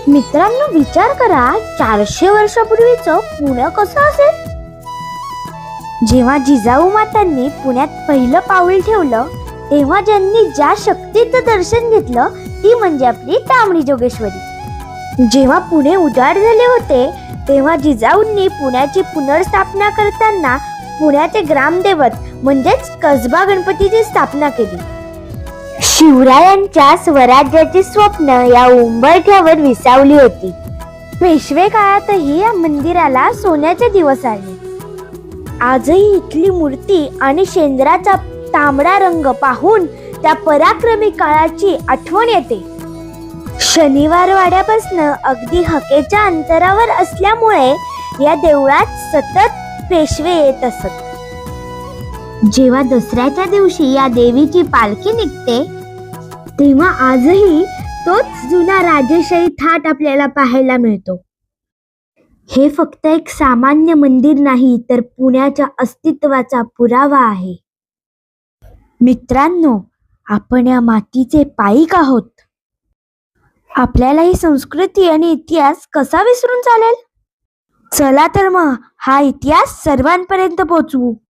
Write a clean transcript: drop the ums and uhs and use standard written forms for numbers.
मित्रांनो, विचार करा 400 वर्षापूर्वीचं पुणे कसं असेल. जेव्हा जिजाऊ मातांनी पुण्यात पहिलं पाऊल ठेवलं तेव्हा ज्यांनी ज्या शक्तीचं दर्शन घेतलं ती म्हणजे आपली तांबडी जोगेश्वरी. जेव्हा पुणे उजाड झाले होते तेव्हा जिजाऊंनी पुण्याची पुनर्स्थापना करताना पुण्याचे ग्रामदैवत म्हणजेच कसबा गणपतीची स्थापना केली. शिवरायांच्या स्वराज्याची स्वप्न या उंबरठ्यावर विसावली होती. पेशवे काळातही या मंदिराला सोन्याचे दिवस आले. आजही इथली मूर्ती आणि शेंद्राचा तांबडा रंग पाहून त्या पराक्रमी काळाची आठवण येते. शनिवार वाड्यापासून अगदी हकेच्या अंतरावर असल्यामुळे या देवळात सतत पेशवे येत असत. जेव्हा दसऱ्याच्या दिवशी या देवीची पालखी निघते तेव्हा आजही तोच जुना राजेशाही थाट आपल्याला पाहायला मिळतो. हे फक्त एक सामान्य मंदिर नाही तर पुण्याच्या अस्तित्वाचा पुरावा आहे. मित्रांनो, आपण या मातीचे पाईक आहोत. आपल्याला ही संस्कृती आणि इतिहास कसा विसरून चालेल? चला तर मग हा इतिहास सर्वांपर्यंत पोहोचवू.